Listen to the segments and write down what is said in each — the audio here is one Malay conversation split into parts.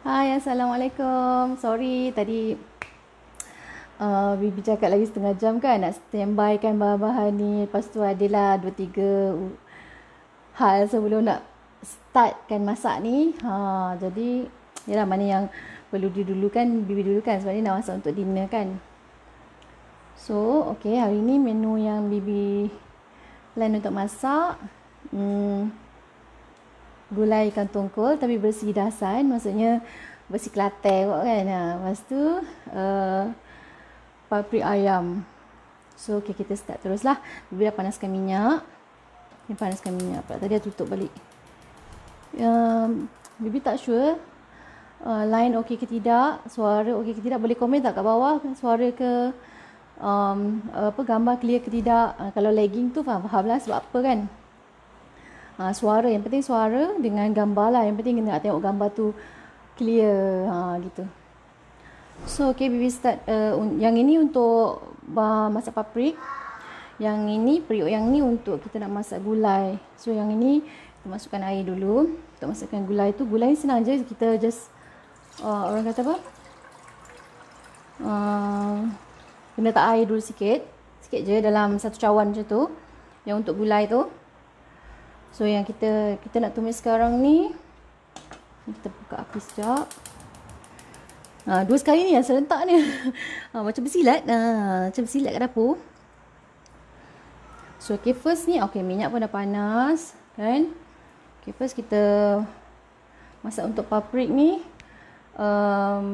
Hai, Assalamualaikum. Sorry, tadi Bibi cakap lagi setengah jam kan nak standby kan bahan-bahan ni. Lepas tu adalah 2-3 hal sebelum nak start kan masak ni. Jadi, yalah mana yang perlu didulukan, Bibi dulukan sebab ni nak masak untuk dinner kan. So, okay, hari ni menu yang Bibi plan untuk masak. Gulai ikan tongkol tapi bersih dasan, maksudnya bersih Kelantan kot kan. Lepas tu paprik ayam. So okay, kita start terus lah. Bibi dah panaskan minyak. Ni panaskan minyak pula. Tadi dah tutup balik. Bibi tak sure line okey ke tidak, suara okey ke tidak. Boleh komen tak kat bawah suara ke gambar clear ke tidak. Kalau lagging tu faham lah sebab apa kan. Suara, yang penting suara dengan gambar lah. Yang penting kena nak tengok gambar tu clear. Gitu. So okay, Bibi start. Yang ini untuk masak paprik. Yang ini, periuk yang ni untuk kita nak masak gulai. So yang ini kita masukkan air dulu. Untuk masukkan gulai tu. Gulai ni senang je. Kita just orang kata apa, kena letak air dulu sikit. Sikit je dalam satu cawan macam tu. Yang untuk gulai tu. So yang kita nak tumis sekarang ni, kita buka api sekejap. Dua sekali ni yang serentak ni. Macam bersilat. Macam bersilat kat dapur. So okay, first ni okay, minyak pun dah panas kan. Okay, first kita masak untuk paprik ni.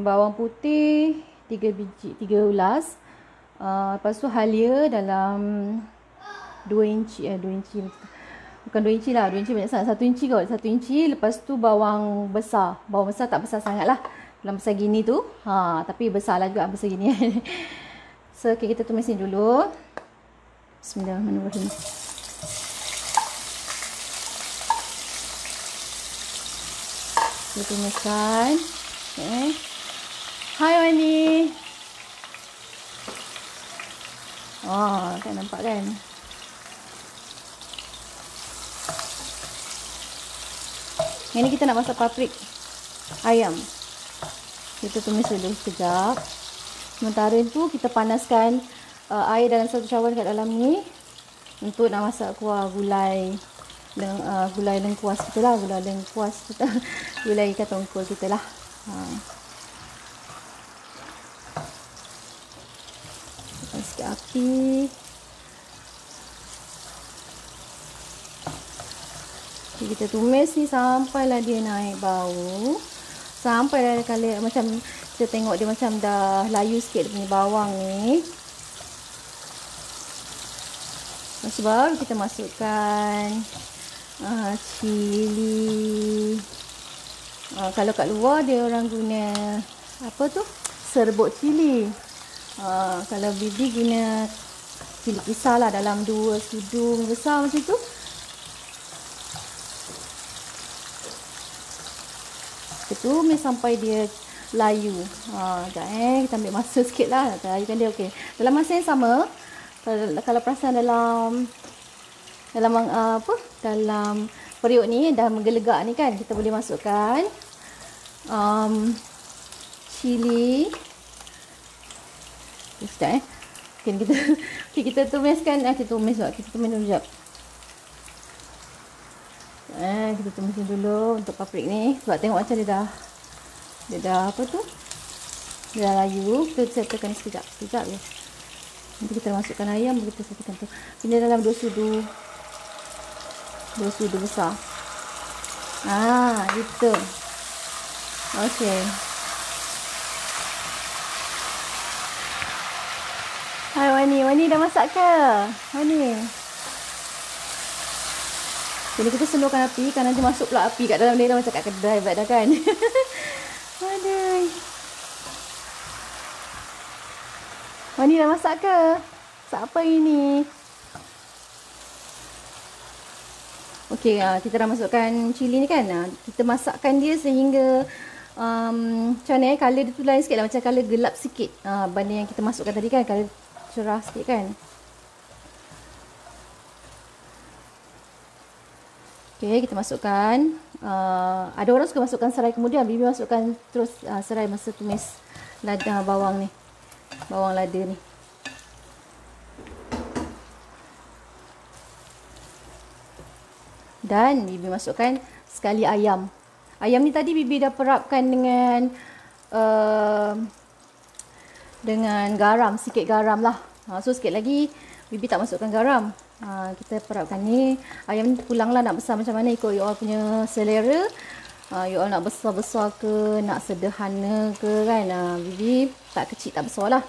Bawang putih 3 biji, 3 ulas. Lepas tu halia dalam 2 inci. 2 inci bukan 2 inci lah, 2 inci banyak sangat, 1 inci kot, 1 inci. Lepas tu bawang besar tak besar sangat lah, dalam besar gini tu, tapi besar lah juga besar gini. So okay, kita tumis ni dulu. Bismillahirrahmanirrahim. Kita tumiskan. Okay. Hai Wani. Kan nampak kan. Yang ni kita nak masak paprik ayam. Kita tumis dulu sekejap. Sementara tu kita panaskan air dalam satu cawan kat dalam ni untuk nak masak kuah gulai gulai lengkuas kita lah. Gulai lengkuas kita. Gulai ikan tongkol kita lah. Tekan sikit api. Kita tumis ni sampailah dia naik bau. Sampai dah kali macam kita tengok dia macam dah layu sikit dia punya bawang ni. Lepas baru kita masukkan cili. Kalau kat luar dia orang guna apa tu? Serbuk cili. Kalau Bibi guna cili kisar lah dalam 2 sudung besar macam tu. Kita tumis sampai dia layu. Kita ambil masa sikit lah. Layukan dia okey. Dalam masa yang sama, kalau perasan dalam periuk ni dah menggelegak ni kan, kita boleh masukkan cili. Sekejap kita tumiskan. Kita tumis dulu sekejap. Kita tumisin dulu untuk paprik ni. Sebab tengok macam dia dah apa tu, dia dah layu. Kita tekan sekejap je. Nanti kita masukkan ayam, kita tekan tu. Ini dalam 2 sudu besar. Gitu. Okey. Hai Wani dah masak ke? Wani. Jadi kita slowkan api, kan nanti masuk pula api kat dalam dia dah macam kat kedai dah kan. Aduh. Wani dah masak ke? Masak apa ini? Okey, kita dah masukkan cili ni kan. Kita masakkan dia sehingga macam mana color dia tu lain sikit lah. Macam color gelap sikit banding yang kita masukkan tadi kan. Color cerah sikit kan. Okay, kita masukkan Ada orang suka masukkan serai kemudian, Bibi masukkan terus serai masa tumis lada bawang ni, bawang lada ni. Dan Bibi masukkan sekali ayam. Ayam ni tadi Bibi dah perapkan dengan garam, sikit garam lah. So sikit lagi Bibi tak masukkan garam. Kita perapkan ni. Ayam ni pulanglah nak besar macam mana ikut you all punya selera. You all nak besar-besar ke, nak sederhana ke kan. Bibi tak kecil tak besar lah.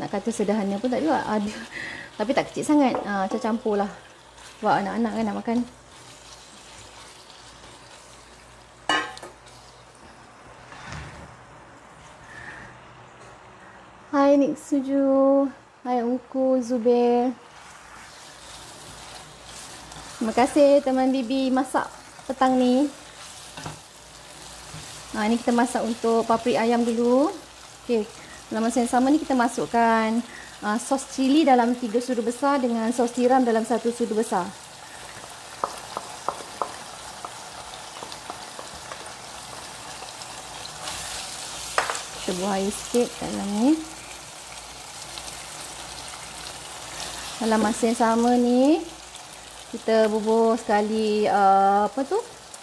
Nak kata sederhana pun tak juga. Tapi tak kecil sangat. Macam campur lah. Buat anak-anak kan nak makan. Hai Nik Suju. Hai Ungku Zubair. Terima kasih teman Bibi masak petang ni. Ni kita masak untuk paprik ayam dulu. Okey, dalam masa yang sama ni kita masukkan sos cili dalam 3 sudu besar dengan sos tiram dalam 1 sudu besar. Kita buang air sikit kat dalam ni. Dalam masa yang sama ni kita bubur sekali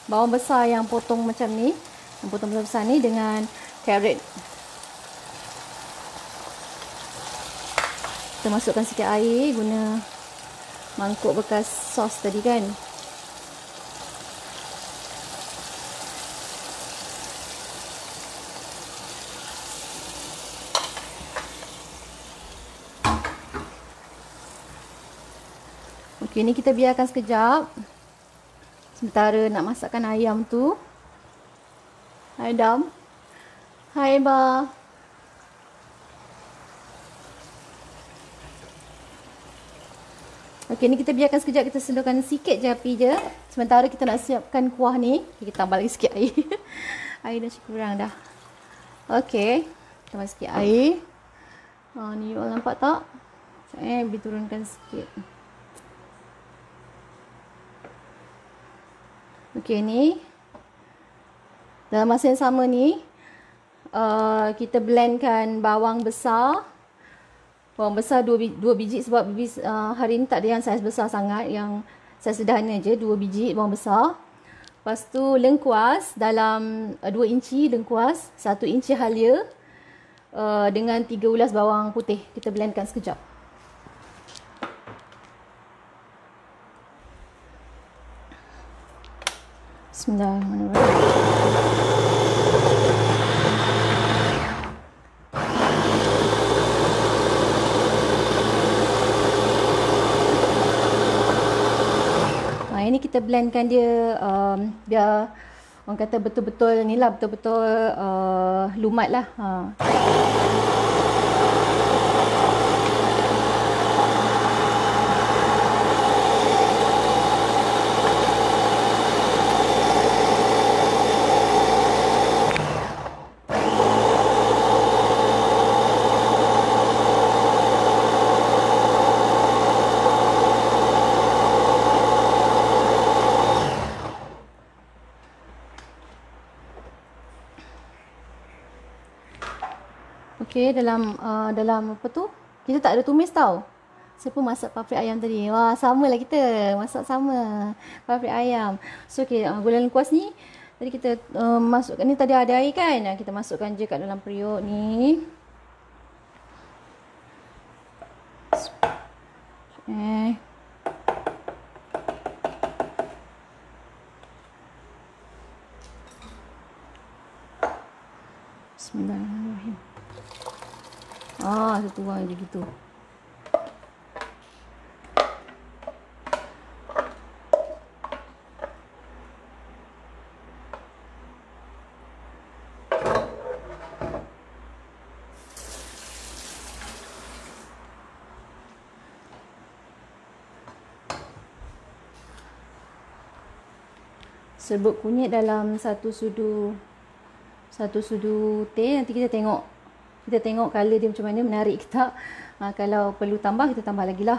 bawang besar yang potong macam ni, yang potong besar-besar ni dengan carrot. Kita masukkan sikit air guna mangkuk bekas sos tadi kan. Okey, ni kita biarkan sekejap. Sementara nak masakkan ayam tu. Hai Dam. Hai Ba. Okey, ni kita biarkan sekejap, kita sedurkan sikit je api je. Sementara kita nak siapkan kuah ni. Kita tambah lagi sikit air. Air dah cukup kurang dah. Okey, tambah sikit air. Ni you all nampak tak? Saya turunkan sikit. Okey, ni dalam masa yang sama ni kita blendkan bawang besar. Bawang besar 2 biji sebab Bibi hari ni tak ada yang saiz besar sangat, yang saiz sederhana je, 2 biji bawang besar. Lepas tu lengkuas dalam 2 inci lengkuas, 1 inci halia dengan 3 ulas bawang putih. Kita blendkan sekejap. Bismillahirrahmanirrahim. Ini kita blendkan dia biar orang kata betul-betul ni lah, betul-betul lumat lah. Okey, dalam apa tu? Kita tak ada tumis tau. Saya pun masak paprik ayam tadi. Wah, samalah kita. Masak sama paprik ayam. So, okey, gula lengkuas ni tadi kita masukkan, ni tadi ada air kan? Kita masukkan je kat dalam periuk ni. Bismillahirrahmanirrahim. Satu buang je gitu. Serbuk kunyit dalam satu sudu teh. Nanti kita tengok color dia macam mana, menarik ke tak. Kalau perlu tambah, kita tambah lagi lah.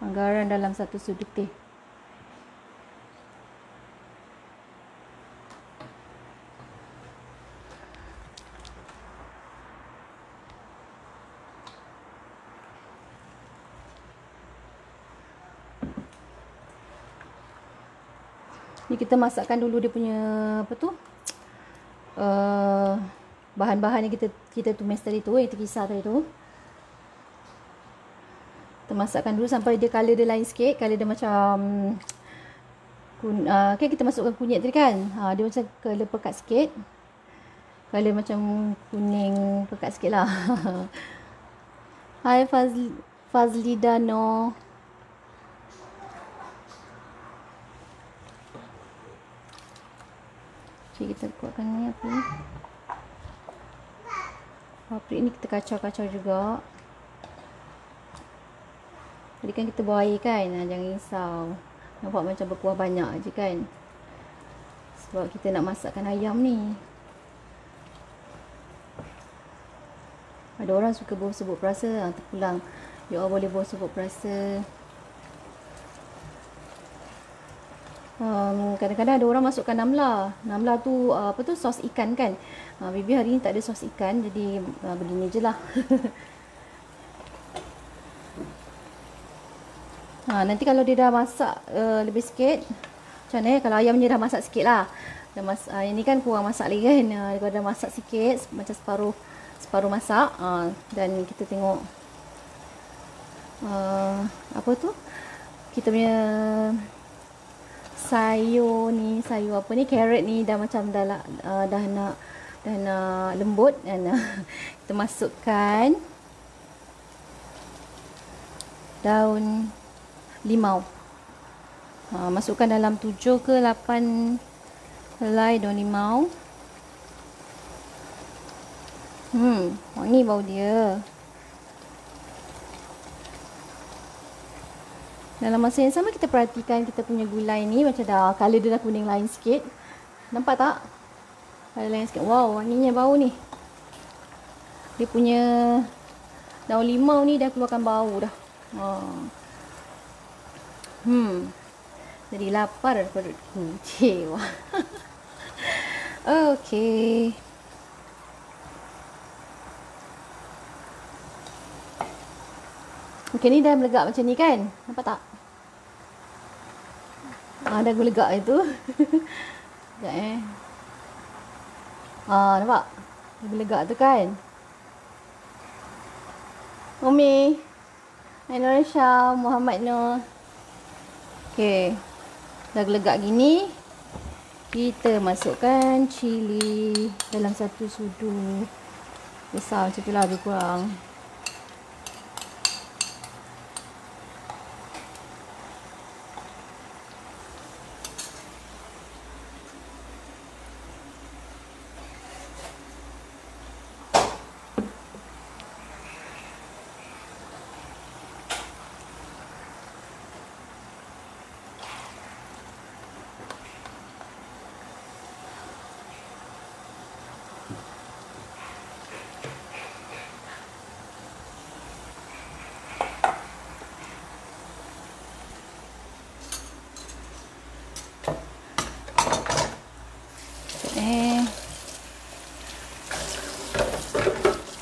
Garam dalam 1 sudu teh. Ni kita masakkan dulu dia punya apa tu? Bahan-bahan yang kita tumis tadi tu, yang kita kisar tadi tu. Kita masakkan dulu sampai dia color dia lain sikit, color dia macam kan kita masukkan kunyit tadi kan. Dia macam color pekat sikit. Color macam kuning pekat sikit lah. Hai Fazli Dano. Okay, kita kuatkan ni apa ni. Paprik ni kita kacau-kacau juga. Tadi kan kita buang air kan. Jangan risau. Nampak macam berkuah banyak je kan. Sebab kita nak masakkan ayam ni. Ada orang suka bau serbuk perasa. Terpulang. You all boleh bau serbuk perasa. Kadang-kadang ada orang masukkan namla. Namla tu apa tu, sos ikan kan. Bibi hari ni tak ada sos ikan, jadi begini je lah. Nanti kalau dia dah masak lebih sikit, macam mana kalau ayam ni dah masak sikit lah. Ini kan kurang masak lagi kan. Kalau dah masak sikit, macam separuh masak, dan kita tengok apa tu, kita punya sayur apa ni, carrot ni dah macam dah nak lembut, dan kita masukkan daun limau. Masukkan dalam 7 ke 8 helai daun limau. Wangi bau dia. Dalam masa yang sama kita perhatikan kita punya gulai ni macam dah color dia dah kuning lain sikit. Nampak tak? Color lain sikit. Wow, wanginya bau ni. Dia punya daun limau ni dah keluarkan bau dah. Jadi lapar perutku. Cewa. Okey. Okey, ni dah melegak macam ni kan? Nampak tak? Dah melegak itu. Sekejap nampak? Dah melegak tu kan? Umi. Nur Syam, Muhammad Nur. Okey. Dah melegak gini. Kita masukkan cili dalam satu sudu. Besar macam tu lah, lebih kurang.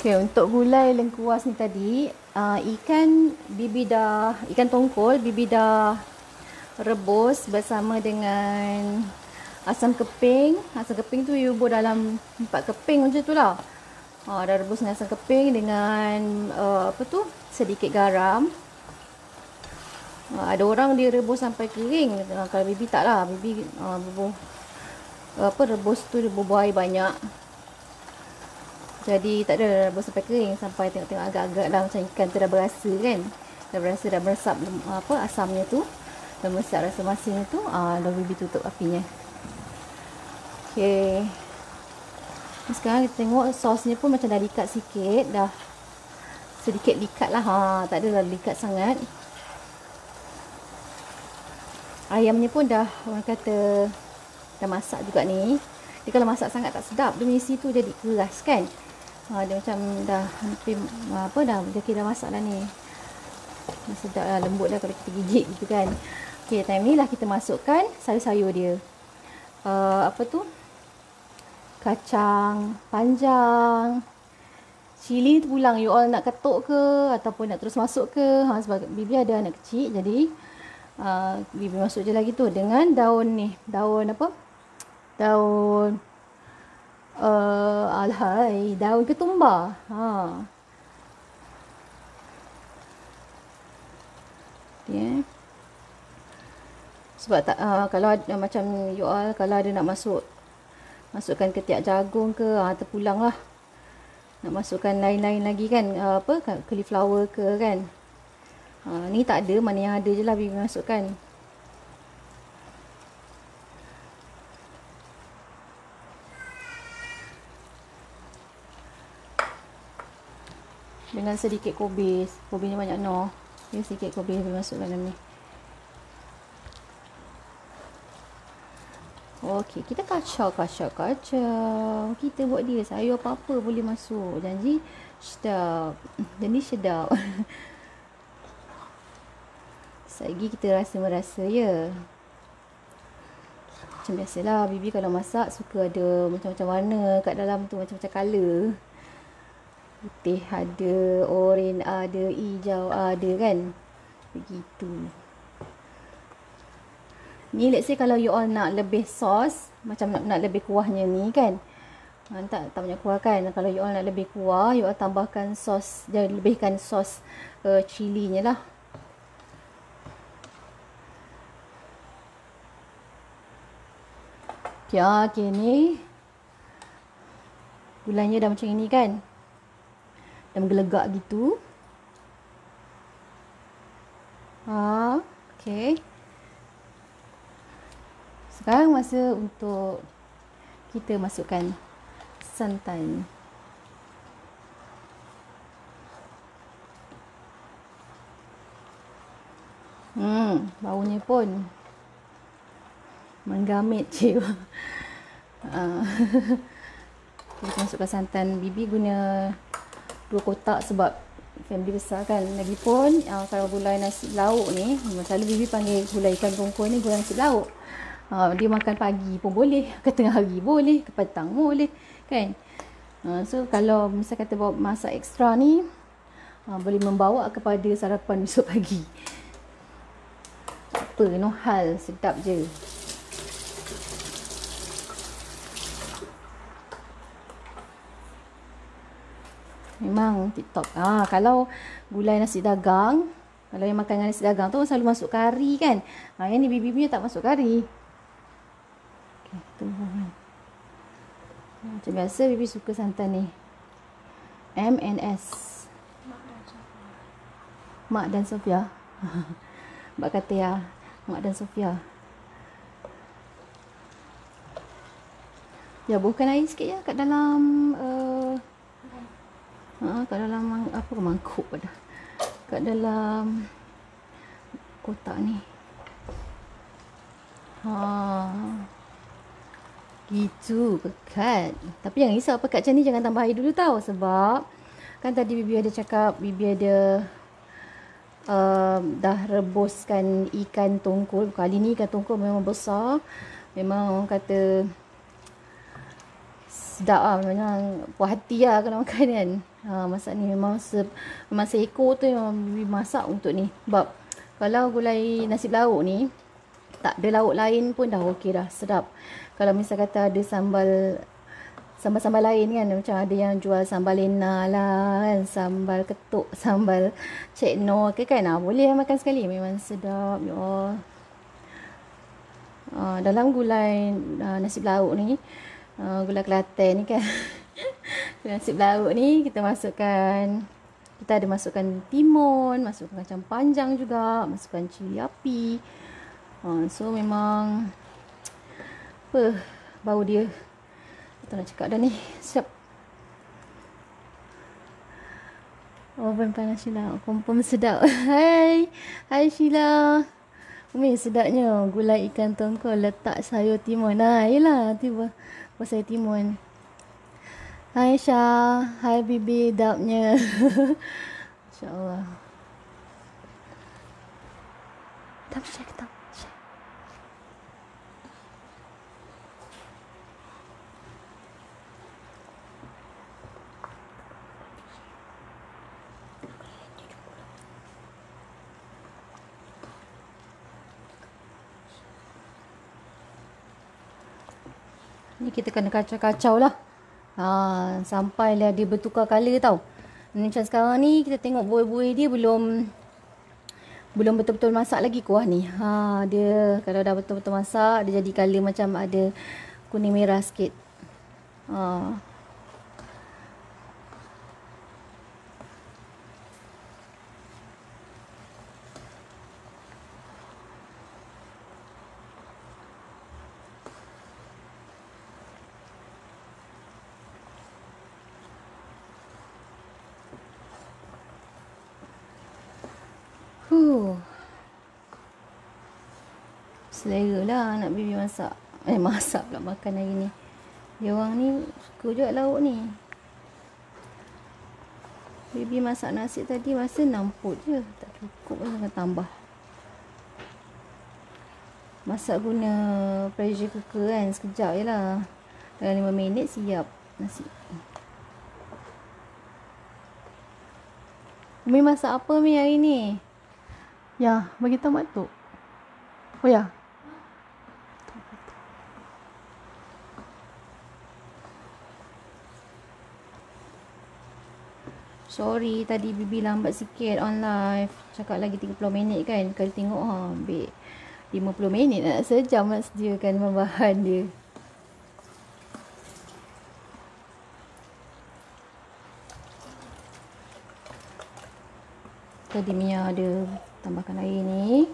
Okay, untuk gulai lengkuas ni tadi, ikan tongkol bibi dah rebus bersama dengan asam keping. Asam keping tu you buat dalam 4 keping macam tu lah. Dah rebus dengan asam keping dengan sedikit garam. Ada orang dia rebus sampai kering. Kalau bibi tak lah, bibi rebus tu dia bubuh air banyak. Jadi tak ada rebus sampai kering, sampai tengok-tengok agak-agak dah macam ikan tu dah berasa kan. Dah meresap asamnya tu. Dah meresap rasa masinnya tu. Dah bibi tutup apinya. Okey. Sekarang kita tengok sosnya pun macam dah likat sikit, dah sedikit likat lah. Tak ada dah likat sangat. Ayamnya pun dah, orang kata dah masak juga ni. Dia kalau masak sangat tak sedap, dia isi tu jadi keras kan. Dia macam dah hampir dia kira masak dah ni. Dah sedap lah, lembut dah kalau kita gigit gitu kan. Okey, time ni lah kita masukkan sayur-sayur dia. Kacang panjang. Cili tu pulang you all nak ketuk ke ataupun nak terus masuk ke. Sebab bibi ada anak kecil, jadi Bibi masuk je lagi tu dengan daun ni. Daun apa? Daun alhai, daun ketumbar. Okay. Sebab tak, kalau ada, macam you all kalau ada nak masukkan ketiak jagung ke, terpulang lah. Nak masukkan lain-lain lagi kan, cauliflower ke kan. Ni tak ada, mana yang ada je lah bibi masukkan. Dengan sedikit kobis. Kobisnya banyak no. Sedikit kobis bibi masukkan dalam ni. Okey, kita kacau. Kita buat dia sayur apa-apa boleh masuk. Janji sedap. Jadi sedap. Lagi kita merasa ya. Macam biasalah, bibi kalau masak suka ada macam-macam warna kat dalam tu, macam-macam colour. Putih ada, oranye ada, hijau ada kan. Begitu. Ni let's say kalau you all nak lebih sos, macam nak lebih kuahnya ni kan. Tak banyak kuah kan. Kalau you all nak lebih kuah, you all tambahkan sos, jangan lebihkan sos cilinya lah. Okay, ni gulanya dah macam ini kan. Dah menggelegak gitu. Okay. Sekarang masa untuk kita masukkan santan. Baunya pun menggamit je. Kita masukkan santan. Bibi guna 2 kotak sebab family besar kan. Lagipun kalau gulai nasi lauk ni, selalu bibi panggil gulai ikan tongkol ni gulai nasi lauk. Dia makan pagi pun boleh, ke tengah hari boleh, ke petang boleh kan. So kalau misal kata bawa masak ekstra ni, boleh membawa kepada sarapan besok pagi. Apa, no hal, sedap je. Memang TikTok. Kalau gulai nasi dagang, kalau yang makan nasi dagang tu selalu masuk kari kan. Yang ni bibi punya tak masuk kari. Macam biasa bibi suka santan ni. MNS. Mak dan Sofia. Mak kata ya, Mak dan Sofia. Ya, bukan air sikit ya kat dalam kat dalam mangkuk pada. Kat dalam kotak ni. Gitu, pekat. Tapi jangan risau, pekat macam ni jangan tambah air dulu tau. Sebab kan tadi bibi ada cakap, bibi ada dah rebuskan ikan tongkol. Kali ni ikan tongkol memang besar. Memang orang kata sedap lah. Memang puas hati lah kalau makan kan. Masak ni memang seekor tu memang bibi masak untuk ni. Sebab kalau gulai nasi lauk ni, tak ada lauk lain pun dah okey dah, sedap. Kalau misal kata ada sambal lain kan, macam ada yang jual sambal lena lah kan, sambal ketuk, sambal cekno ke kan, boleh makan sekali, memang sedap ya Allah. Dalam gulai nasi lauk ni, gulai Kelantan ni kan. Gulai nasi lauk ni kita ada masukkan timun, masukkan kacang panjang juga, masukkan cili api. So memang bau dia, tak nak cakap dah ni, siap. Panas Sheila, confirm sedap. Hai Sheila. Sedapnya gulai ikan tongkol letak sayur timun. Yelah, tiba sayur timun. Hai Syah, hai bibi, dapnya. InsyaAllah. Tak share. Ni kita kena kacau-kacau lah. Sampailah dia bertukar colour tau. Ni macam sekarang ni kita tengok buih-buih dia belum betul-betul masak lagi kuah ni. Dia kalau dah betul-betul masak dia jadi colour macam ada kuning merah sikit. Selera lah anak baby masak. Masak pula makan hari ni. Dia orang ni suka juga lauk ni. Baby masak nasi tadi masa namput je. Tak cukup pun kena tambah. Masak guna pressure cooker kan. Sekejap je lah. Dalam 5 minit siap nasi. Umi masak apa Mi hari ni? Ya, bagi tahu mak tu. Oh ya. Sorry tadi Bibi lambat sikit on live. Cakap lagi 30 minit kan. Kali tengok ambil 50 minit nak sejam nak sediakan bahan dia. Tadi Mia ada tambahkan air ni.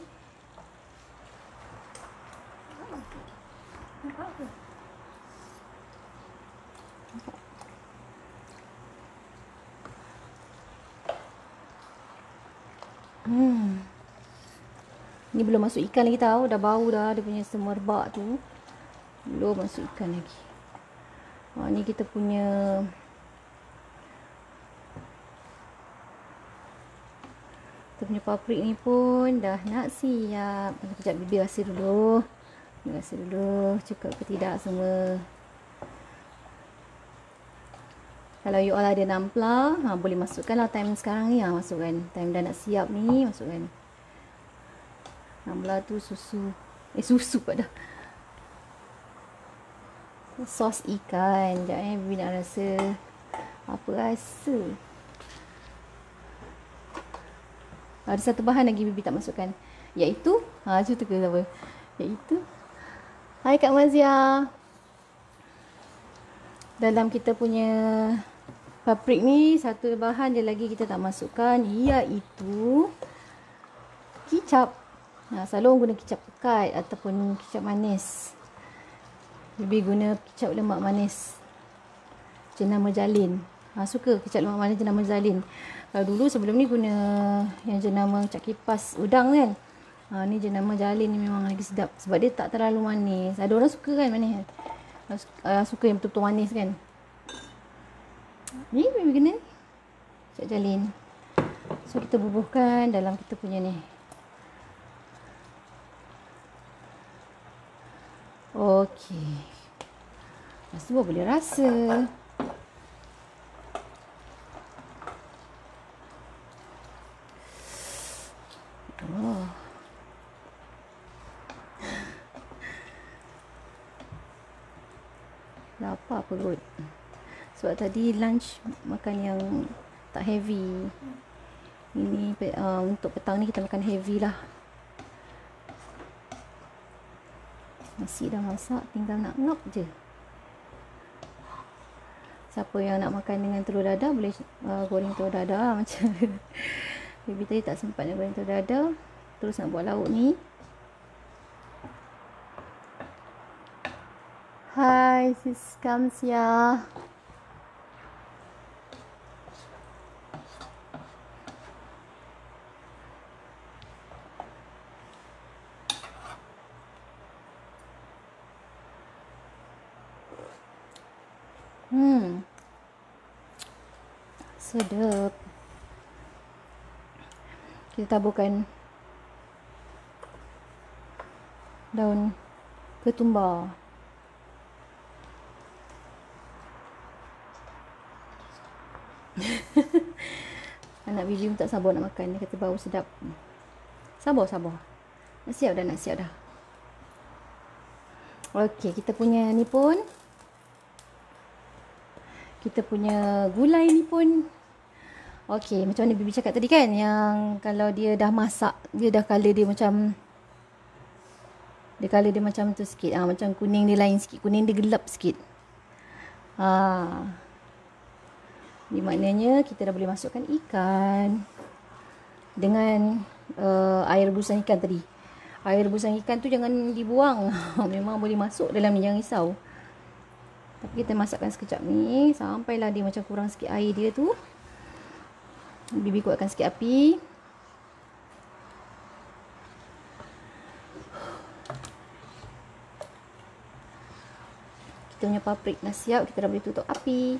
Ni belum masuk ikan lagi tahu. Dah bau dah dia punya semerbak tu. Belum masuk ikan lagi. Ni kita punya paprik ni pun dah nak siap. Sekejap Bibi rasa dulu. Cukup ke tidak semua. Kalau you all ada nampla, boleh masukkan lah time sekarang ni. Masukkan. Time dah nak siap ni, masukkan. Nampla tu susu. Susu pun dah. Sos ikan. Sekejap Bibi nak rasa. Apa rasa? Ada satu bahan lagi Bibi tak masukkan. Iaitu. Cerita ke apa? Iaitu. Hai Kak Mazia. Dalam kita punya paprik ni, satu bahan je lagi kita tak masukkan. Iaitu. Kicap. Selalu orang guna kicap pekat ataupun kicap manis. Bibi guna kicap lemak manis. Jenama Jalin. Suka kicap lemak manis jenama Jalin. Kalau dulu sebelum ni guna yang jenama cak kipas udang kan. Ni jenama Jalin ni memang lagi sedap. Sebab dia tak terlalu manis. Ada orang suka kan manis. Suka yang betul-betul manis kan. Ni Bibi guna ni. Cak Jalin. So kita bubuhkan dalam kita punya ni. Okey. Lepas tu boleh rasa. Lapar perut. Sebab tadi lunch makan yang tak heavy. Ini untuk petang ni kita makan heavy lah. Nasi dah masak, tinggal nak ngap je. Siapa yang nak makan dengan telur dadah boleh goreng telur dadah macam Bibi tadi tak sempat nak goreng telur dadah. Terus nak buat lauk ni. Hai sis Kamsia. Sedap. Kita taburkan daun ketumbar. Anak Bibi pun tak sabar nak makan. Dia kata bau sedap. Sabar. Nak siap dah. Okey, kita punya ni pun kita punya gulai ni pun okey. Macam mana Bibi cakap tadi kan, yang kalau dia dah masak, dia dah colour dia macam tu sikit. Macam kuning dia lain sikit, kuning dia gelap sikit. Ni maknanya kita dah boleh masukkan ikan dengan air rebusan ikan tadi. Air rebusan ikan tu jangan dibuang. Memang boleh masuk dalam ni, jangan risau. Tapi kita masakkan sekejap ni sampailah dia macam kurang sikit air dia tu. Bibi kuatkan sikit api. Kita punya paprik dah siap, kita dah boleh tutup api.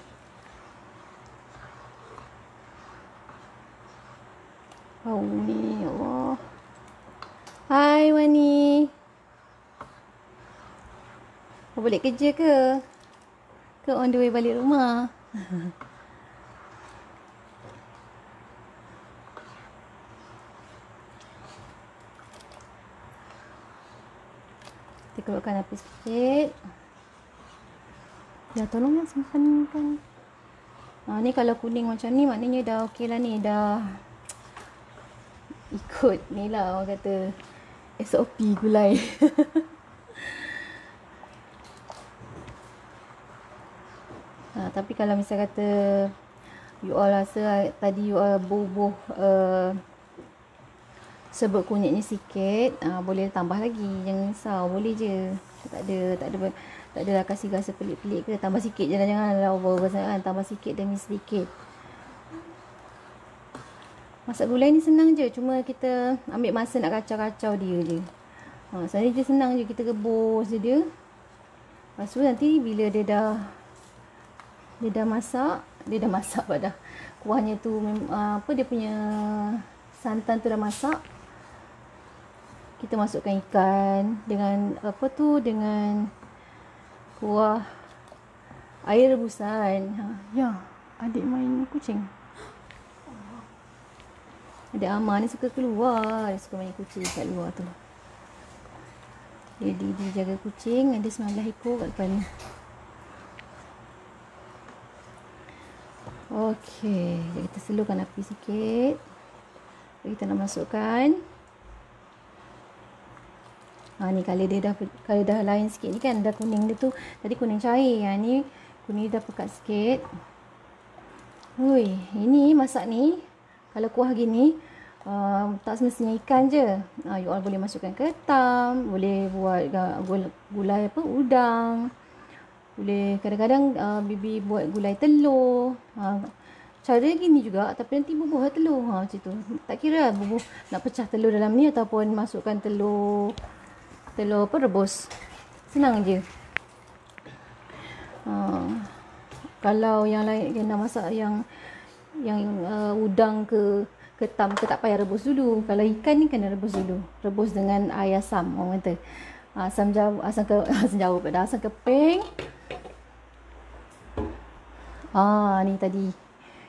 Bau ni, ya Allah. Hai Wani. Kau balik kerja ke? Ke on the way balik rumah? Kita keluarkan api sikit. Ya, tolonglah simpankan. Ni kalau kuning macam ni maknanya dah okey lah ni, dah ikut ni lah orang kata SOP gulai. Tapi kalau misal kata you all rasa tadi you all bubuh serbuk kunyitnya sikit, boleh tambah lagi, jangan risau, boleh je. Tak adalah kasih rasa pelik-pelik ke, tambah sikit je lah, janganlah over sangat, tambah sikit demi sedikit. Masak gulai ni senang je, cuma kita ambil masa nak kacau-kacau dia je. Sebenarnya je senang je, kita rebus je dia. Lepas tu nanti bila dia dah masak pada kuahnya tu, dia punya santan tu dah masak. Kita masukkan ikan dengan dengan kuah air rebusan. Ya, adik main kucing. Adik Amar ni suka keluar, dia suka main kucing kat luar tu. Dia jaga kucing, ada 19 ekor kat depan ni. Okey, kita slowkan api sikit. Kita nak masukkan. Ni kalau dia dah lain sikit ni kan, dah kuning dia tu. Tadi kuning cair, ni kuning dia dah pekat sikit. Hui, ini masak ni kalau kuah gini tak semestinya ikan je. You all boleh masukkan ketam, boleh buat gulai udang. Boleh kadang-kadang Bibi buat gulai telur. Cara gini juga, tapi nanti bubuh lah telur. Macam tu. Tak kira bubuh nak pecah telur dalam ni ataupun masukkan telur rebus. Senang je. Kalau yang lain yang nak masak yang udang ke ketam ke, tak payah rebus dulu. Kalau ikan ni kena rebus dulu. Rebus dengan air asam, orang kata. Asam keping.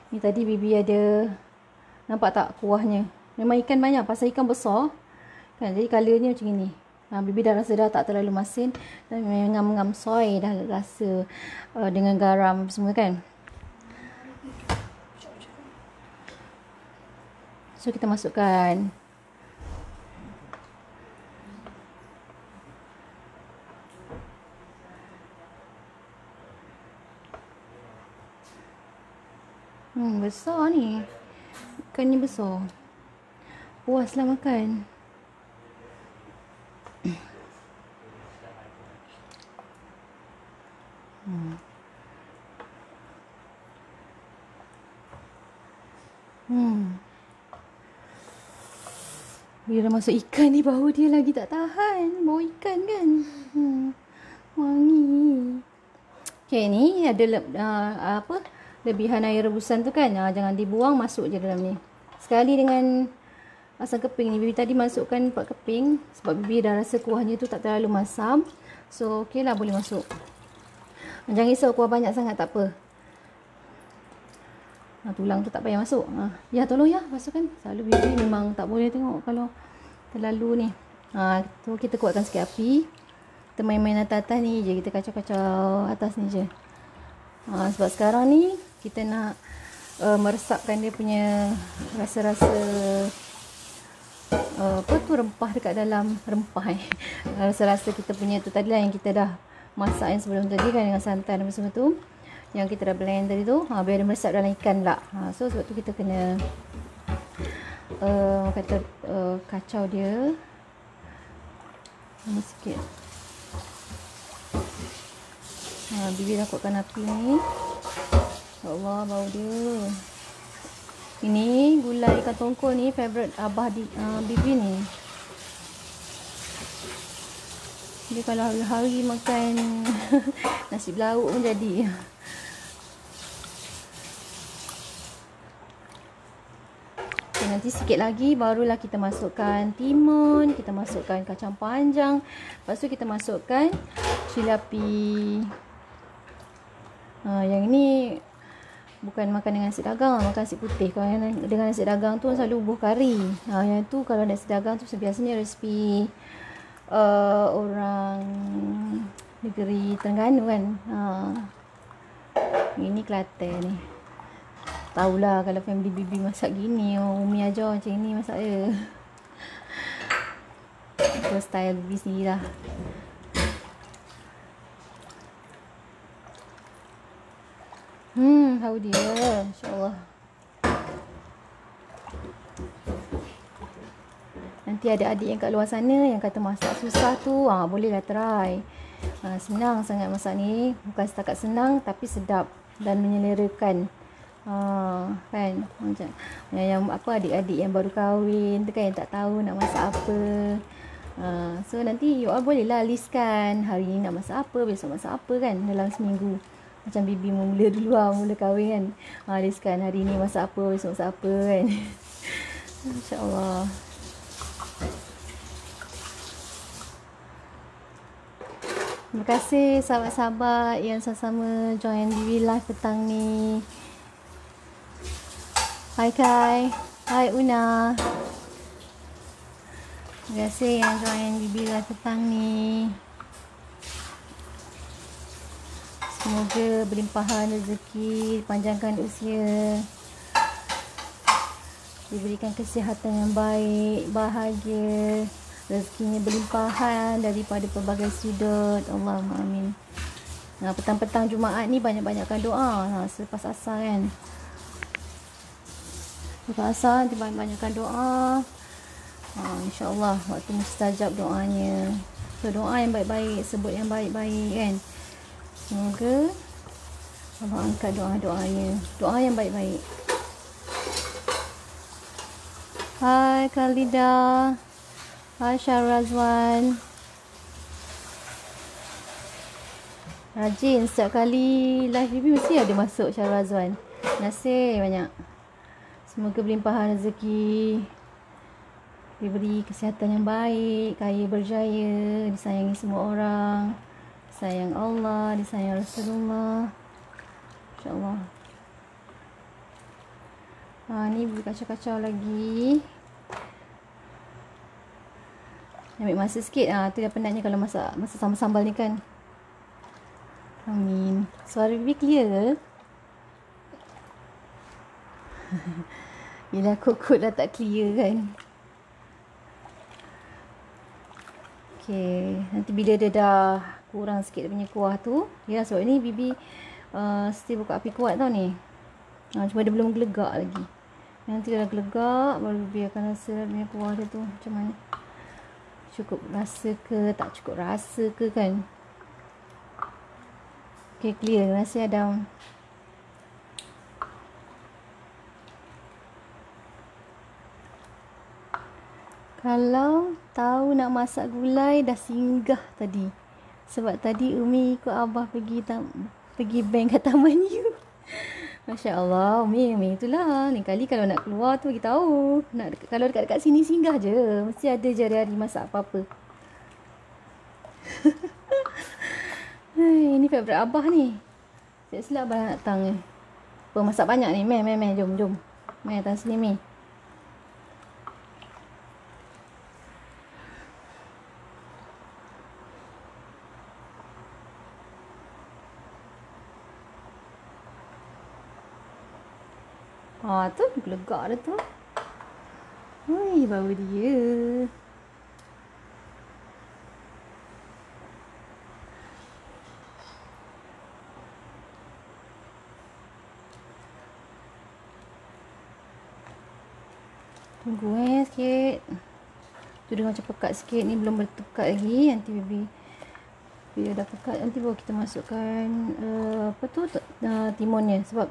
Ni tadi Bibi ada nampak tak kuahnya. Memang ikan banyak, pasal ikan besar kan, jadi colornya macam ni. Bibi dah rasa dah tak terlalu masin, dan ngam-ngam soy dah rasa dengan garam semua kan. So kita masukkan besar ni. Ikan ni besar. Puaslah makan. Bila dah masuk ikan ni, bau dia lagi tak tahan. Bau ikan kan. Wangi. Okay, ni ada lebihan air rebusan tu kan. Jangan dibuang, masuk je dalam ni. Sekali dengan asam keping ni. Bibi tadi masukkan 4 keping. Sebab Bibi dah rasa kuahnya tu tak terlalu masam. So, okey lah, boleh masuk. Jangan risau kuah banyak sangat, tak apa. Tulang tu tak payah masuk. Ya, tolong ya, masukkan. Selalu Bibi memang tak boleh tengok kalau terlalu ni. Tu kita kuatkan sikit api. Kita main-main atas-atas ni je. Kita kacau-kacau atas ni je. Sebab sekarang ni kita nak meresapkan dia punya rasa-rasa apa tu rempah dekat dalam rempah rasa-rasa kita punya tu tadi lah yang kita dah masak yang sebelum tadi kan, dengan santan dan semua tu yang kita dah blend tadi tu, biar dia meresap dalam ikan lah. So sebab tu kita kena kacau dia ini sikit. Bibi dah kuatkan api ni. Ya Allah, bau dia. Ini gulai ikan tongkol ni favorite abah bibi ni. Dia kalau hari-hari makan nasi belauk pun jadi. Okay, nanti sikit lagi barulah kita masukkan timun, kita masukkan kacang panjang, lepas tu kita masukkan cili api. Yang ni bukan makan dengan nasi dagang, makan nasi putih. Kalau dengan nasi dagang tu selalu bubuh kari. Yang tu kalau nasi dagang tu biasanya resipi orang negeri Terengganu kan. Ini Kelantan ni. Tahulah kalau family bibi masak gini, Umi ajar macam ni masak dia. Itu style bibi sendiri lah. Tahu dia, insyaAllah. Nanti adik-adik yang kat luar sana yang kata masak susah tu, bolehlah try. Senang sangat masak ni. Bukan setakat senang tapi sedap dan menyelerakan. Kan macam yang apa adik-adik yang baru kahwin tu kan, yang tak tahu nak masak apa. So nanti you all bolehlah listkan hari ni nak masak apa, besok masak apa kan, dalam seminggu. Macam bibi mula dulu mula kahwin kan. Listkan hari ni masak apa, besok masak apa kan. InsyaAllah. Terima kasih sahabat-sahabat yang sama-sama join bibi live petang ni. Hai Kai, hai Una. Terima kasih yang join bibi live petang ni. Semoga berlimpahan rezeki, panjangkan usia, diberikan kesihatan yang baik, bahagia, rezekinya berlimpahan daripada pelbagai sudut. Allahumma amin. Petang-petang Jumaat ni banyak-banyakkan doa. Selepas asar kan, selepas asar nanti banyak-banyakkan doa. InsyaAllah waktu mustajab doanya. So doa yang baik-baik, sebut yang baik-baik kan. Semoga Allah angkat doa-doanya, doa yang baik-baik. Hai Khalida, hai Syahrazwan. Rajin setiap kali live bibi mesti ada masuk Syahrazwan. Terima kasih banyak. Semoga berlimpahan rezeki, diberi kesihatan yang baik, kaya berjaya, disayangi semua orang, disayang Allah, disayang Rasulullah. InsyaAllah. Ni boleh kacau-kacau lagi. Ambil masa sikit. Tu dah penatnya kalau masak sambal-sambal ni kan. Amin. Suara bibi clear ke? Yelah kokot dah tak clear kan. Okay. Nanti bila dia dah kurang sikit dia punya kuah tu. Ya sebab ni bibi still buka api kuat tau ni. Cuma dia belum gelegak lagi. Nanti dah gelegak baru bibi akan rasa dia punya kuah dia tu macam mana. Cukup rasa ke, tak cukup rasa ke kan. Okay, clear. Terima kasih Adam. Kalau tahu nak masak gulai dah singgah tadi. Sebab tadi Umi ikut abah pergi bank kat Taman U. Masya Allah, Umi itulah. Ni kali kalau nak keluar tu bagi tahu. Kalau dekat-dekat sini singgah je. Mesti ada je hari-hari masak apa-apa. Ini favourite abah ni. Silap abah nak datang ni. Apa masak banyak ni? Meh, jom. Meh datang sini Mi. Tu gelegak dah tu. Ui, bau dia. Tunggu sikit. Tu dia macam pekat sikit ni, belum betul pekat lagi. Nanti bila dah pekat nanti baru kita masukkan timunnya. Sebab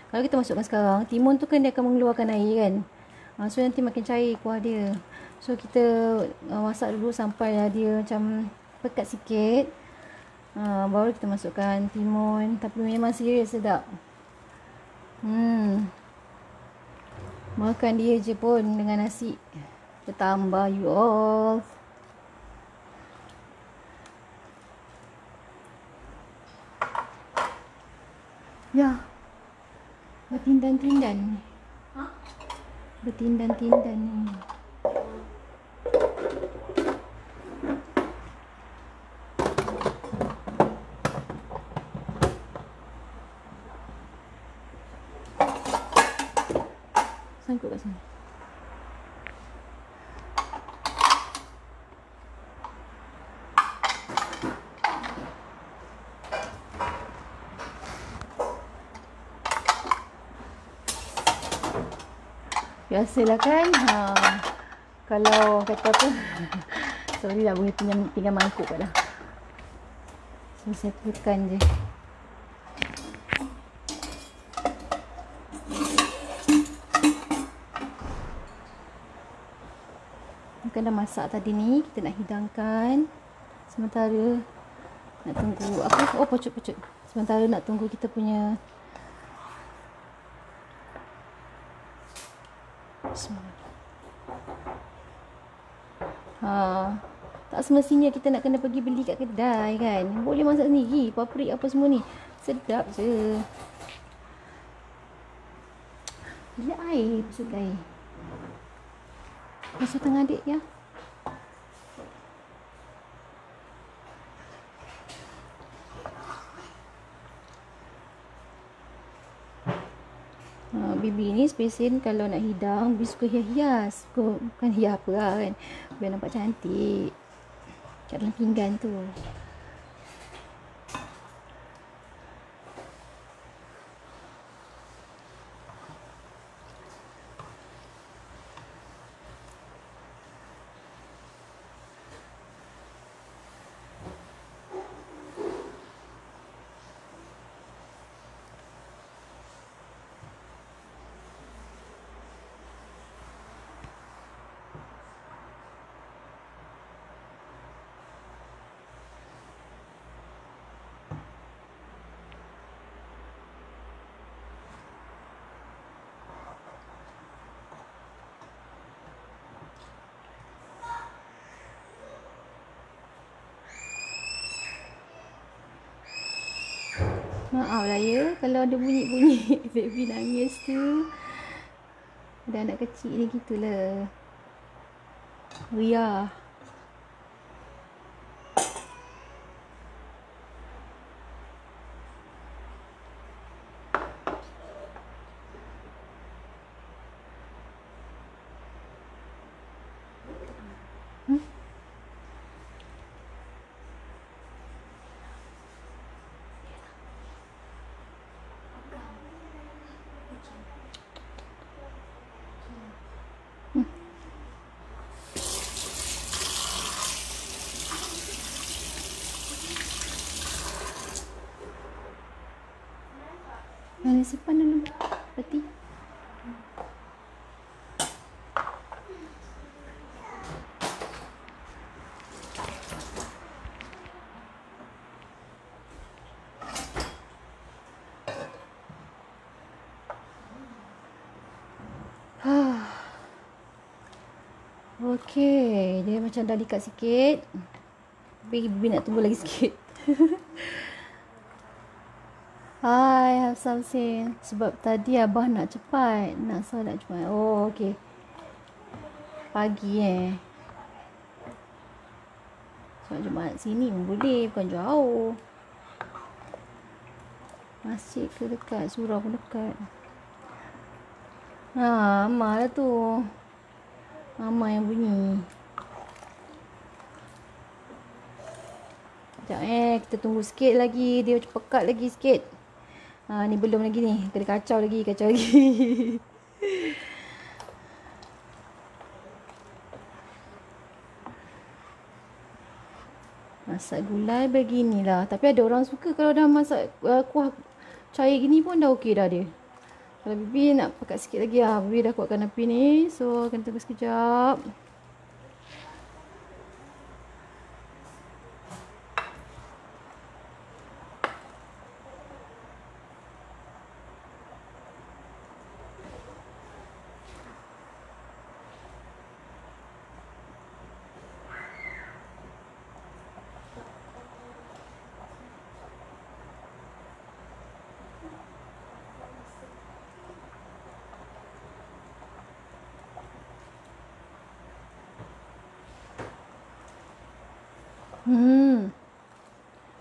kalau kita masukkan sekarang, timun tu kan dia akan mengeluarkan air kan. So nanti makin cair kuah dia. So kita masak dulu sampai dia macam pekat sikit. Baru kita masukkan timun. Tapi memang serius sedap. Makan dia je pun dengan nasi bertambah you all. Ya. Bertindan-tindan ni. Bertindan-tindan ni. Sangkut kat sini. Biasalah kan. Kalau kata apa. Sorry lah, boleh pinggan mangkuk kat dah. So saya tekan je. Dah masak tadi ni, kita nak hidangkan. Sementara nak tunggu apa? Pucut. Sementara nak tunggu kita punya tak semestinya kita nak kena pergi beli kat kedai kan. Boleh masak sendiri, paprik apa semua ni. Sedap je. Bila air, pasal air. Pasal tengah adik ya. Bibi ni spesial kalau nak hidang, bibi suka hias-hias. Bukan hias apa lah kan. Biar nampak cantik kat dalam pinggan tu. Maaf lah ya kalau ada bunyi-bunyi baby nangis tu. Ada anak kecil ni gitulah. Ria. Yang simpan dalam peti. Okey, dia macam dah dekat sikit. Bibi nak tunggu lagi sikit. Hai, have something. Sebab tadi abah nak cepat. Nak solat cepat. Oh, okey. Pagi solat Jumaat sini pun boleh. Bukan jauh. Masjid ke dekat. Surau pun dekat. Mama lah tu. Mama yang bunyi. Sekejap kita tunggu sikit lagi. Dia macam pekat lagi sikit. Ni belum lagi ni. Kena kacau lagi. Masak gulai beginilah. Tapi ada orang suka kalau dah masak kuah cair gini pun dah okey dah dia. Kalau Bibi nak pekat sikit lagi lah. Bibi dah kuatkan api ni. So, akan tunggu sekejap.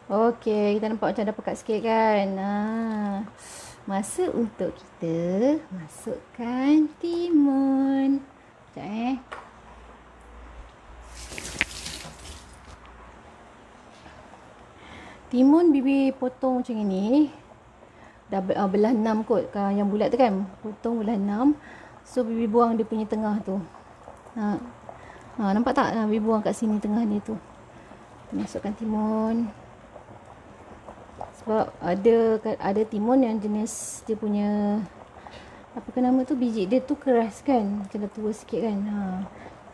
Okey, kita nampak macam dah pekat sikit kan. Masa untuk kita masukkan timun. Sekejap Timun Bibi potong macam ini. Dah belah 6 kot. Yang bulat tu kan. Potong belah 6. So Bibi buang dia punya tengah tu. Nampak tak? Bibi buang kat sini tengah ni tu. Masukkan timun. Sebab ada timun yang jenis dia punya apa ke nama tu, biji dia tu keras kan, kena tua sikit kan.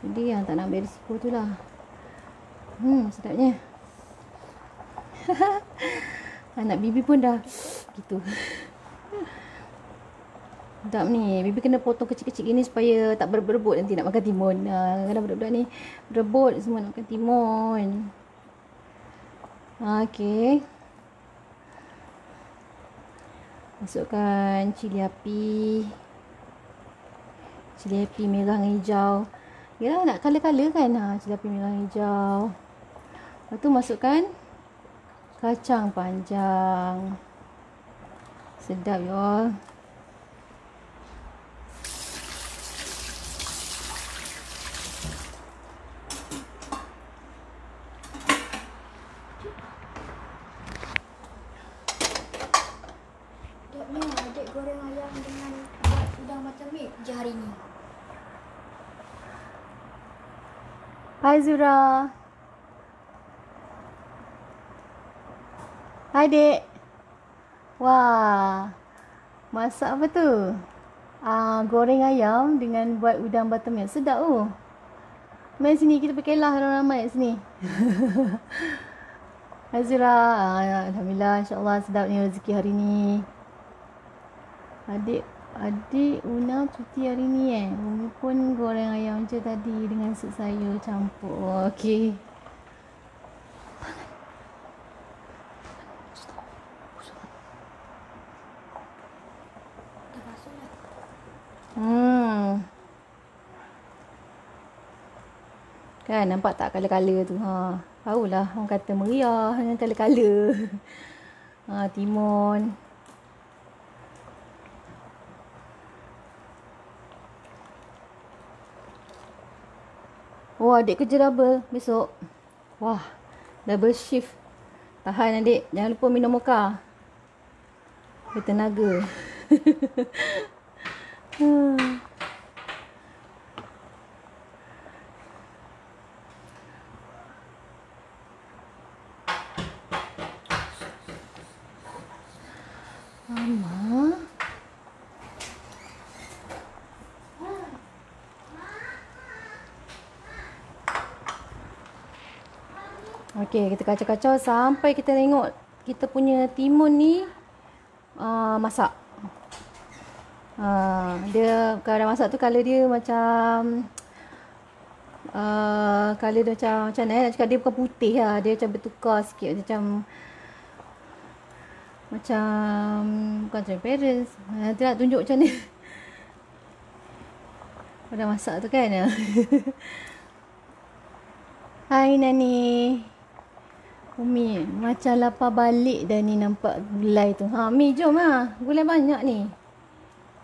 Jadi yang tak nak ambil risiko tu lah. Sedapnya. Anak Bibi pun dah gitu. Sedap ni. Bibi kena potong kecil-kecil gini supaya tak berebut nanti nak makan timun. Kadang budak-budak ni berebut semua nak makan timun. Okey. Masukkan cili api. Cili api merah dengan hijau. Ya, nak color-color kan. Cili api merah hijau. Lepas tu masukkan kacang panjang. Sedap ya. Adik goreng ayam dengan buat udang macam ni je hari ni. Hai Zura. Hai Dek. Wah. Masak apa tu? Goreng ayam dengan buat udang buttermilk. Sedap tu. Mari sini kita berkelah ramai-ramai kat sini. Hai Zura. Alhamdulillah, insya-Allah sedap ni rezeki hari ni. Adik Una cuti hari ni Umi pun goreng ayam je tadi dengan sup sayur campur. Okey. Kan nampak tak color-color tu. Tahulah orang kata meriah dengan color-color. Timun. Oh, adik kerja double besok. Wah, double shift. Tahan adik, jangan lupa minum mocha. Bertenaga. Mama. Okey, kita kacau-kacau sampai kita tengok kita punya timun ni masak. Dia kalau dah masak tu color dia macam color dia macam mana nak cakap, dia bukan putih lah, dia macam bertukar sikit, macam bukan transparent. Nanti nak tunjuk macam ni. Kalau dah masak tu kan. Hai Nani. Umi macam lapar balik dah ni nampak gulai tu. Mi jom lah. Gulai banyak ni.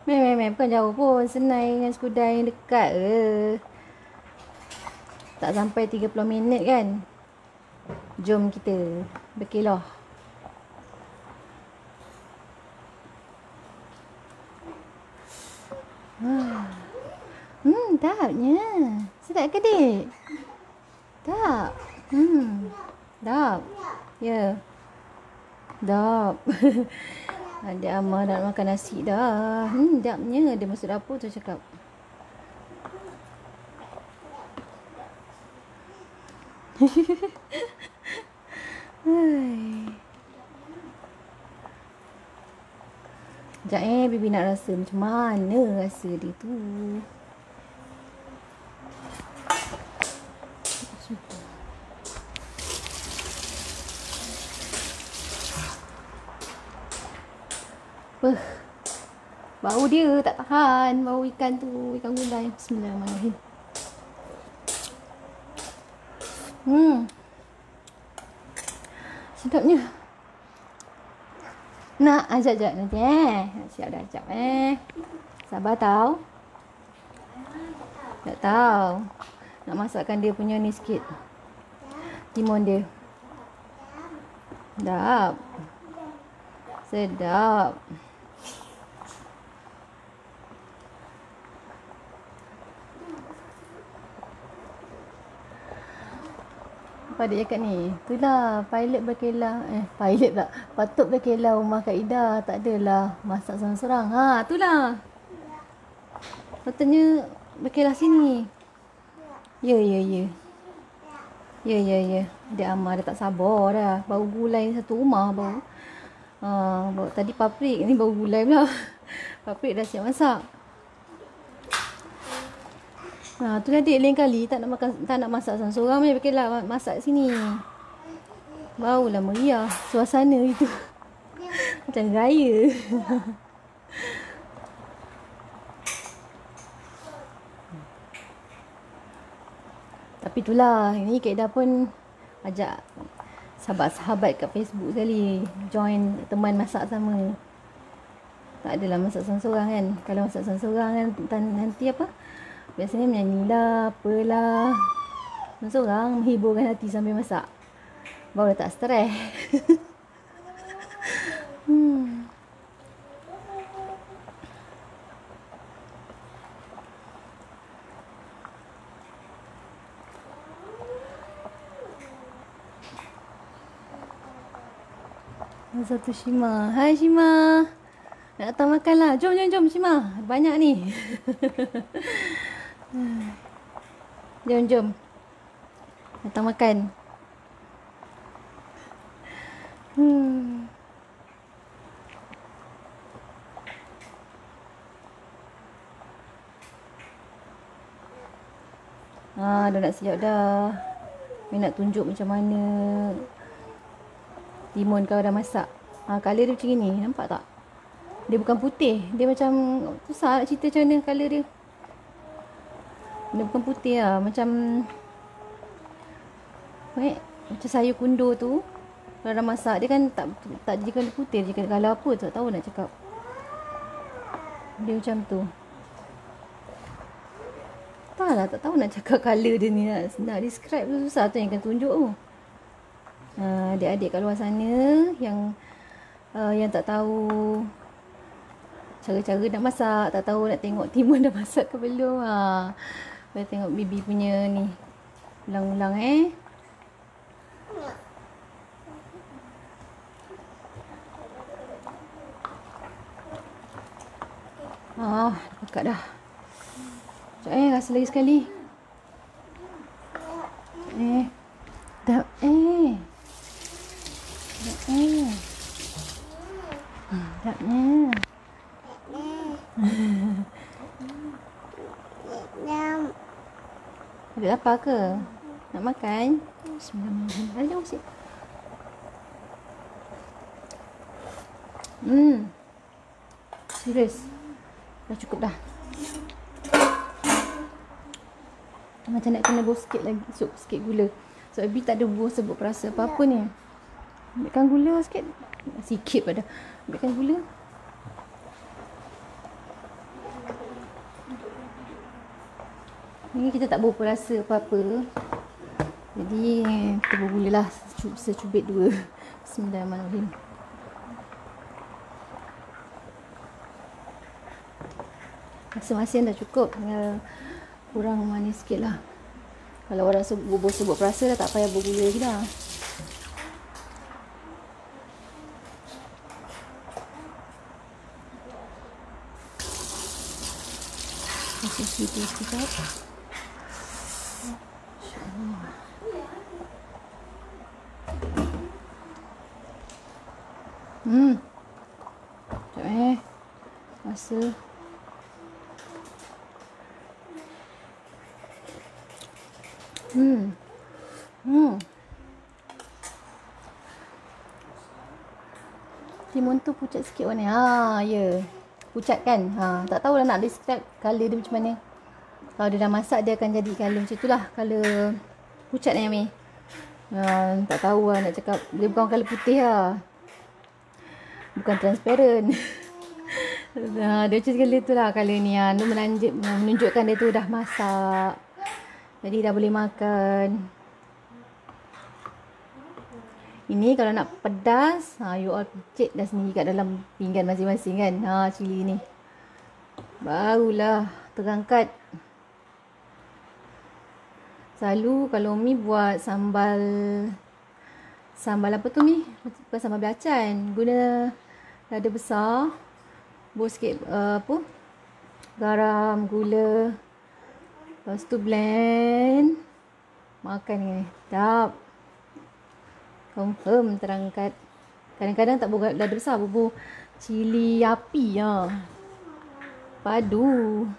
Bukan jauh pun. Senai dengan Skudai yang dekat ke. Tak sampai 30 minit kan. Jom kita berkelah. Sedapnya. Sedap ke dik? Tak. Sedap. Ya. Sedap. Adik Amar nak makan nasi dah. Sedapnya. Dia masuk dapur tu cakap. Sekejap Bibi nak rasa macam mana rasa dia tu. Bau dia tak tahan. Bau ikan tu. Ikan gulai. Bismillahirrahmanirrahim. Sedapnya. Nak ajak nanti siap dah ajak Sabar tau. Tak tahu. Nak masakkan dia punya ni sikit. Timun dia. Sedap. Sedap. Apa dia cakap ni? Itulah pilot berkelah. Pilot tak? Patut berkelah rumah Kak Ida. Tak adalah masak seorang-seorang. Itulah. Patutnya berkelah sini. Ya. Dia Amar dia tak sabar dah. Bau gulai satu rumah bau. Bau tadi paprik. Ni bau gulai pula. Paprik dah siap masak. Tu nanti lain kali tak nak masak seorang-seorang ni berkelah masak sini. Baulah meriah suasana itu. Macam raya. Tapi itulah, ini Kak Ida pun ajak sahabat-sahabat kat Facebook sekali join teman masak sama. Tak adalah masak seorang-seorang kan. Kalau masak seorang-seorang kan nanti apa? Biasanya menyanyilah, apalah. Seorang menghiburkan hati sambil masak. Baru tak stres. Satu Shima. Hai Shima. Nak datang makan lah. Jom Shima. Banyak ni. Jom. Datang makan. Dah nak siap dah. Dia nak tunjuk macam mana timun kau dah masak. Colour dia macam ni. Nampak tak? Dia bukan putih. Dia macam susah nak cerita macam mana colour dia. Dia bukan putih lah. Macam sayur kundur tu. Kalau dah masak dia kan tak jadikan dia putih. Dia kalau apa tak tahu nak cakap. Dia macam tu. Tak tahu nak cakap colour dia ni. Nak describe tu susah tu yang akan tunjuk tu. Adik-adik kat luar sana yang tak tahu cara-cara nak masak, tak tahu nak tengok timun dah masak ke belum. Boleh tengok Bibi punya ni ulang-ulang dekat dah. Sekejap rasa lagi sekali. Dah Sedapnya. Ada apa ke? Nak makan? Bismillahirrahmanirrahim. Ada jauh sikit. Serius. Dah cukup dah. Macam nak kena bos sikit lagi. Sikit gula. So Bibi tak ada bos sebut perasa apa-apa ni. Ambilkan gula sikit. Sikit pada. Ambilkan gula. Ini kita tak berapa rasa apa-apa. Jadi kita bermulalah secubit dua. Bismillahirrahmanirrahim. Masing-masing dah cukup. Tinggal kurang manis sikit lah. Kalau orang sebut perasa dah tak payah bergula lagi dah. Masih situ sekejap. InsyaAllah. Sekejap Masa. Timun tu pucat sikit warna. Ya. Pucat kan? Tak tahulah nak describe color dia macam mana. Kalau dia dah masak dia akan jadi color macam tu lah. Color pucat ni Ami. Tak tahu lah nak cakap. Dia bukan color putih lah. Bukan transparent. Dia macam color tu lah color ni. Dia menunjukkan dia tu dah masak. Jadi dah boleh makan. Ini kalau nak pedas, you all picit dah sendiri kat dalam pinggan masing-masing kan. Cili ni. Barulah terangkat. Selalu kalau Mi buat sambal apa tu Mi? Bukan sambal belacan. Guna lada besar. Buat sikit garam, gula. Lepas tu blend. Makan ni. Sedap. Confirm terangkat. Kadang-kadang tak buat lada besar, bubur cili api padu.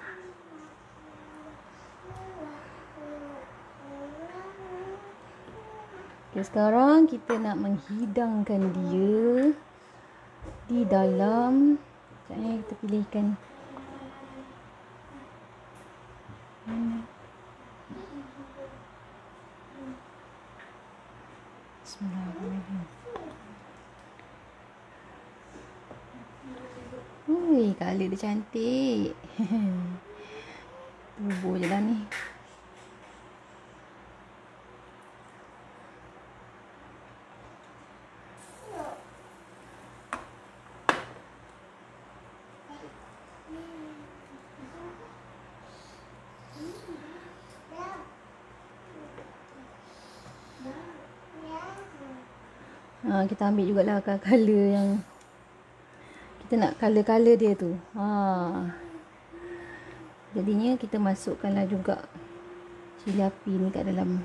Okay, sekarang kita nak menghidangkan dia di dalam. Kita pilihkan Bismillahirrahmanirrahim. Ui, color dia cantik. Bubur je lah ni. Kita ambil jugalah color yang kita nak, color dia tu. Jadinya kita masukkanlah juga cili api ni kat dalam.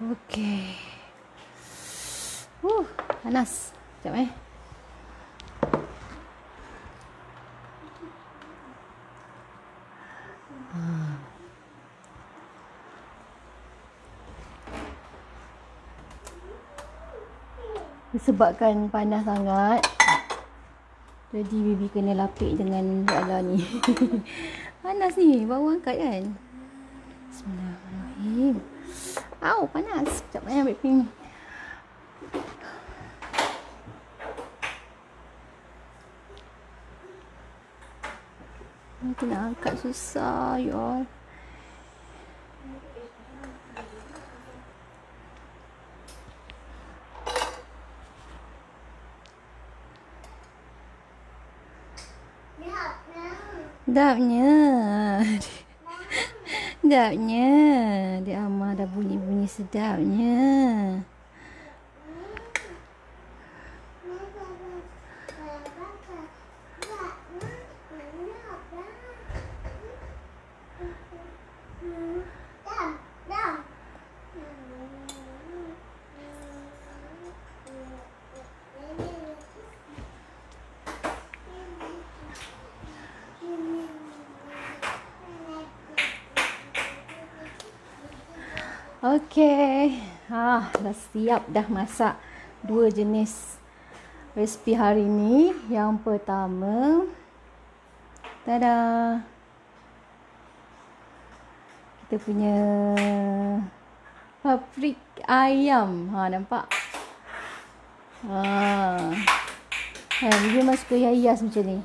Okey. Panas. Sekejap Disebabkan panas sangat, jadi baby kena lapik dengan jala ni. Panas ni, baru angkat kan. Bismillahirrahmanirrahim. Panas. Sekejap ambil pin. Nanti nak angkat susah, you all. Sedapnya. Dia Amah dah bunyi-bunyi sedapnya. Okey. Dah siap dah masak dua jenis resipi hari ni. Yang pertama, tada, kita punya paprik ayam. Nampak? Bibi memang suka hias macam ni.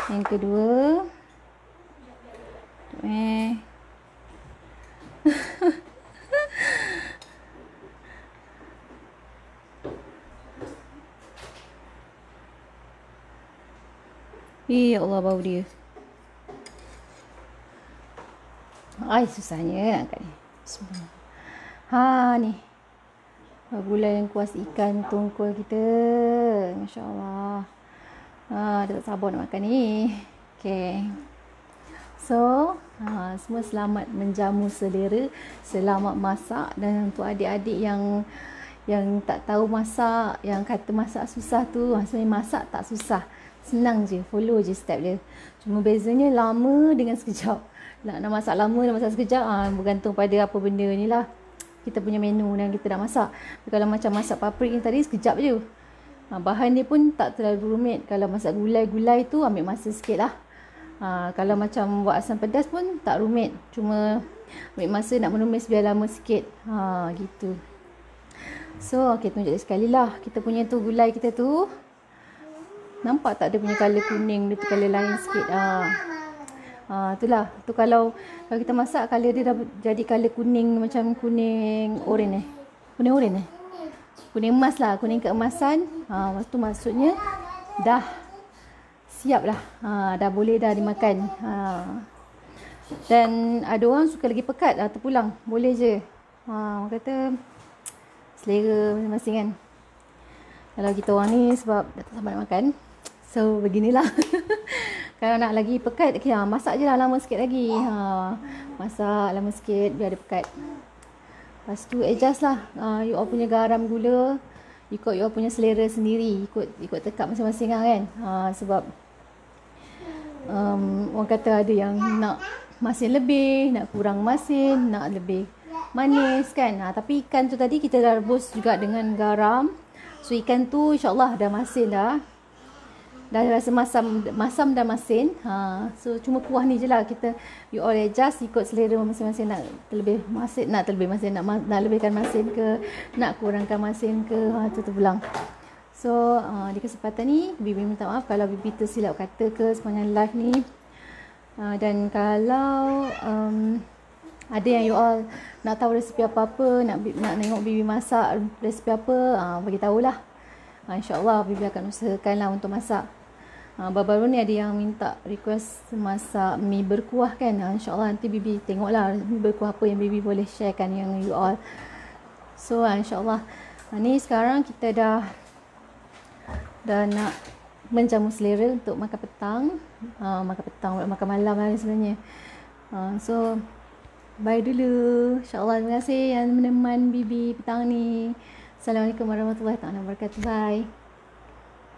Yang kedua, ya Allah, bau dia. Ai, susahnya nak angkat ni. Ni. Gulai yang kuas ikan tongkol kita. Masya Allah. Dia tak sabar nak makan ni. Okay. So, semua selamat menjamu selera, selamat masak. Dan untuk adik-adik yang tak tahu masak, yang kata masak susah tu, sebenarnya masak tak susah. Senang je, follow je step dia. Cuma bezanya lama dengan sekejap. Nak masak lama, nak masak sekejap, bergantung pada apa benda ni lah. Kita punya menu yang kita nak masak. Kalau macam masak paprik ni tadi, sekejap je. Bahan dia pun tak terlalu rumit. Kalau masak gulai-gulai tu, ambil masa sikit lah. Kalau macam buat asam pedas pun tak rumit. Cuma ambil masa nak menumis biar lama sikit. Gitu. So, okay, tunjuk sekali lah. Kita punya tu, gulai kita tu. Nampak tak dia punya colour kuning, dia tu colour lain sikit. Itulah. Tu kalau kita masak, colour dia dah jadi colour kuning, macam kuning oren Kuning oren kuning emas lah, kuning keemasan. Tu maksudnya dah siap lah. Dah boleh dah dimakan. Dan ada orang suka lagi pekat terpulang. Boleh je. Orang kata selera masing-masing kan. Kalau kita orang ni sebab dah tak sabar nak makan, so beginilah. Kalau nak lagi pekat, masak je lah lama sikit lagi. Masak lama sikit biar dia pekat. Lepas tu adjust lah. You all punya garam, gula, ikut you all punya selera sendiri. Ikut tekak masing-masing lah kan. Sebab orang kata ada yang nak masin lebih, nak kurang masin, nak lebih manis kan. Tapi ikan tu tadi kita dah rebus juga dengan garam. So ikan tu insyaAllah dah masin dah. Dah rasa masam dah masin. So cuma kuah ni je lah. You all adjust ikut selera masing-masing. Nak lebih masin, nak lebihkan masin ke, nak kurangkan masin ke, tu terpulang. So di kesempatan ni Bibi minta maaf kalau Bibi tersilap kata ke sepanjang live ni. Dan kalau ada yang you all nak tahu resipi apa-apa, nak tengok Bibi masak resipi apa, bagi tahulah. InsyaAllah Bibi akan usahakanlah untuk masak. Baru-baru ni ada yang minta request masak mi berkuah kan. InsyaAllah nanti Bibi tengoklah mi berkuah apa yang Bibi boleh sharekan yang you all. So InsyaAllah ni sekarang kita dah nak menjamu selera untuk makan petang. Makan malam lah sebenarnya. So bye dulu. InsyaAllah terima kasih yang meneman Bibi petang ni. Assalamualaikum warahmatullahi wabarakatuh. Bye.